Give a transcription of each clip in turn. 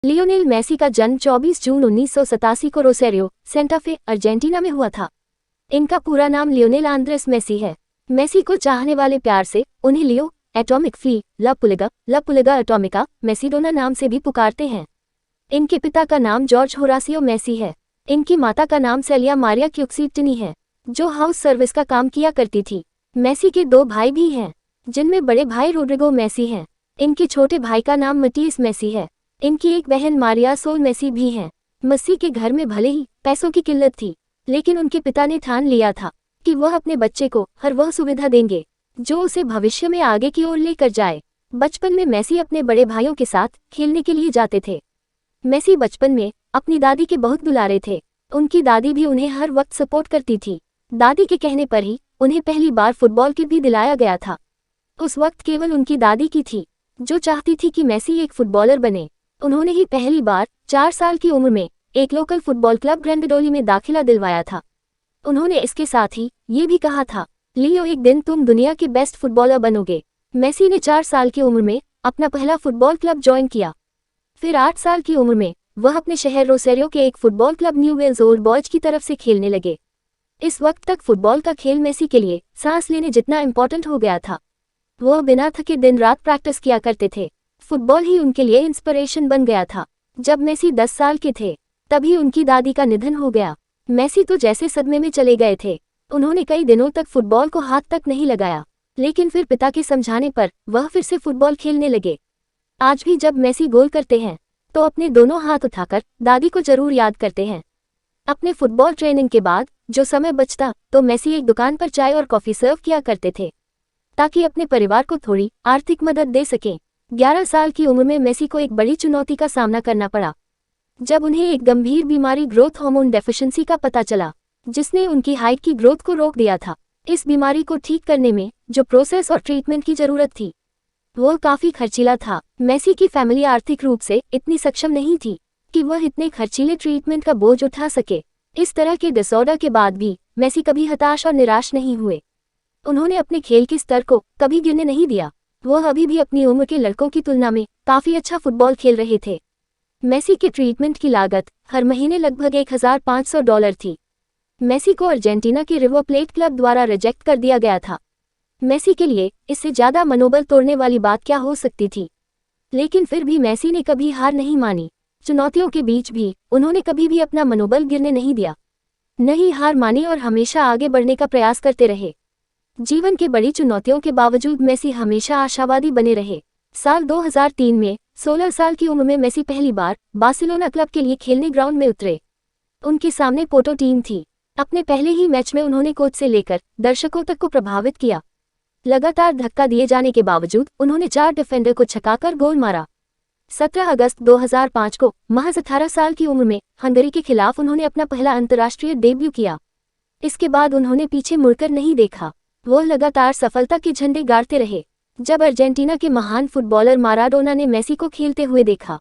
Lionel Messi का जन्म 24 जून 1987 को रोसेरियो, सेंटा फे, अर्जेंटीना में हुआ था। इनका पूरा नाम लियोनेल आंद्रेस मेसी है। मेसी को चाहने वाले प्यार से उन्हें लियो, एटॉमिक फ्ली, ला पुलिगा एटॉमिका, मेसीडोना नाम से भी पुकारते हैं। इनके पिता का नाम जॉर्ज होरासियो मेसी है। इनकी माता का नाम सेलिया मारिया क्यूक्सीटनी है, जो हाउस सर्विस का काम किया करती थी। मेसी के 2 भाई भी हैं, जिनमें बड़े भाई रोड्रिगो मेसी हैं। इनके छोटे भाई का नाम मटीस मेसी है। इनकी एक बहन मारिया सोल मेसी भी हैं। मेसी के घर में भले ही पैसों की किल्लत थी, लेकिन उनके पिता ने ठान लिया था कि वह अपने बच्चे को हर वह सुविधा देंगे जो उसे भविष्य में आगे की ओर लेकर जाए। बचपन में मेसी अपने बड़े भाइयों के साथ खेलने के लिए जाते थे। मेसी बचपन में अपनी दादी के बहुत दुलारे थे। उनकी दादी भी उन्हें हर वक्त सपोर्ट करती थी। दादी के कहने पर ही उन्हें पहली बार फुटबॉल किट भी दिलाया गया था। उस वक्त केवल उनकी दादी की थी, जो चाहती थी कि मेसी एक फुटबॉलर बने। उन्होंने ही पहली बार 4 साल की उम्र में एक लोकल फुटबॉल क्लब ग्रेंडोली में दाखिला दिलवाया था। उन्होंने इसके साथ ही ये भी कहा था, लियो, एक दिन तुम दुनिया के बेस्ट फुटबॉलर बनोगे। मेसी ने 4 साल की उम्र में अपना पहला फुटबॉल क्लब ज्वाइन किया। फिर 8 साल की उम्र में वह अपने शहर रोसेरियो के एक football club Newell's old boys की तरफ से खेलने लगे। इस वक्त तक फुटबॉल का खेल मेसी के लिए सांस लेने जितना इम्पोर्टेंट हो गया था। वह बिना थके दिन रात प्रैक्टिस किया करते थे। फुटबॉल ही उनके लिए इंस्पिरेशन बन गया था। जब मेसी 10 साल के थे, तभी उनकी दादी का निधन हो गया। मेसी तो जैसे सदमे में चले गए थे। उन्होंने कई दिनों तक फुटबॉल को हाथ तक नहीं लगाया, लेकिन फिर पिता के समझाने पर वह फिर से फुटबॉल खेलने लगे। आज भी जब मेसी गोल करते हैं तो अपने दोनों हाथ उठाकर दादी को जरूर याद करते हैं। अपने फुटबॉल ट्रेनिंग के बाद जो समय बचता तो मेसी एक दुकान पर चाय और कॉफी सर्व किया करते थे, ताकि अपने परिवार को थोड़ी आर्थिक मदद दे सकें। 11 साल की उम्र में मेसी को एक बड़ी चुनौती का सामना करना पड़ा, जब उन्हें एक गंभीर बीमारी ग्रोथ हार्मोन डेफिशिएंसी का पता चला, जिसने उनकी हाइट की ग्रोथ को रोक दिया था। इस बीमारी को ठीक करने में जो प्रोसेस और ट्रीटमेंट की जरूरत थी, वह काफी खर्चीला था। मेसी की फैमिली आर्थिक रूप से इतनी सक्षम नहीं थी कि वह इतने खर्चीले ट्रीटमेंट का बोझ उठा सके। इस तरह के डिसऑर्डर के बाद भी मेसी कभी हताश और निराश नहीं हुए। उन्होंने अपने खेल के स्तर को कभी गिरने नहीं दिया। वह अभी भी अपनी उम्र के लड़कों की तुलना में काफी अच्छा फुटबॉल खेल रहे थे। मेसी के ट्रीटमेंट की लागत हर महीने लगभग $1,500 थी। मेसी को अर्जेंटीना के रिवर प्लेट क्लब द्वारा रिजेक्ट कर दिया गया था। मेसी के लिए इससे ज्यादा मनोबल तोड़ने वाली बात क्या हो सकती थी, लेकिन फिर भी मेसी ने कभी हार नहीं मानी। चुनौतियों के बीच भी उन्होंने कभी भी अपना मनोबल गिरने नहीं दिया, न ही हार मानी और हमेशा आगे बढ़ने का प्रयास करते रहे। जीवन के बड़ी चुनौतियों के बावजूद मेसी हमेशा आशावादी बने रहे। साल 2003 में 16 साल की उम्र में मेसी पहली बार बार्सिलोना क्लब के लिए खेलने ग्राउंड में उतरे। उनके सामने पोर्टो टीम थी। अपने पहले ही मैच में उन्होंने कोच से लेकर दर्शकों तक को प्रभावित किया। लगातार धक्का दिए जाने के बावजूद उन्होंने 4 डिफेंडर को छकाकर गोल मारा। 17 अगस्त 2005 को महज 18 साल की उम्र में हंगरी के खिलाफ उन्होंने अपना पहला अंतर्राष्ट्रीय डेब्यू किया। इसके बाद उन्होंने पीछे मुड़कर नहीं देखा। वह लगातार सफलता के झंडे गाड़ते रहे। जब अर्जेंटीना के महान फुटबॉलर माराडोना ने मेसी को खेलते हुए देखा,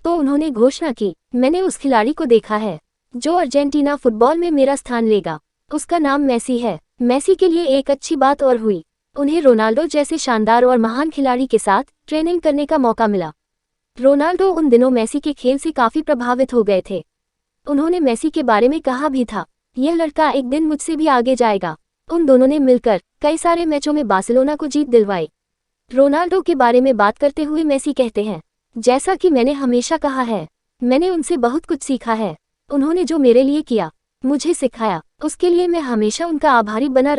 तो उन्होंने घोषणा की, मैंने उस खिलाड़ी को देखा है जो अर्जेंटीना फुटबॉल में मेरा स्थान लेगा। उसका नाम मेसी है। मेसी के लिए एक अच्छी बात और हुई, उन्हें रोनाल्डो जैसे शानदार और महान खिलाड़ी के साथ ट्रेनिंग करने का मौका मिला। रोनाल्डो उन दिनों मेसी के खेल से काफी प्रभावित हो गए थे। उन्होंने मेसी के बारे में कहा भी था, यह लड़का एक दिन मुझसे भी आगे जाएगा। उन दोनों ने मिलकर कई सारे मैचों में बार्सिलोना को जीत दिलवाई। रोनाल्डो के बारे में बात करते हुए मेसी कहते हैं, जैसा कि मैंने हमेशा कहा है, मैंने उनसे बहुत कुछ सीखा है। उन्होंने जो मेरे लिए किया, मुझे सिखाया, उसके लिए मैं हमेशा उनका आभारी बना रहूंगा।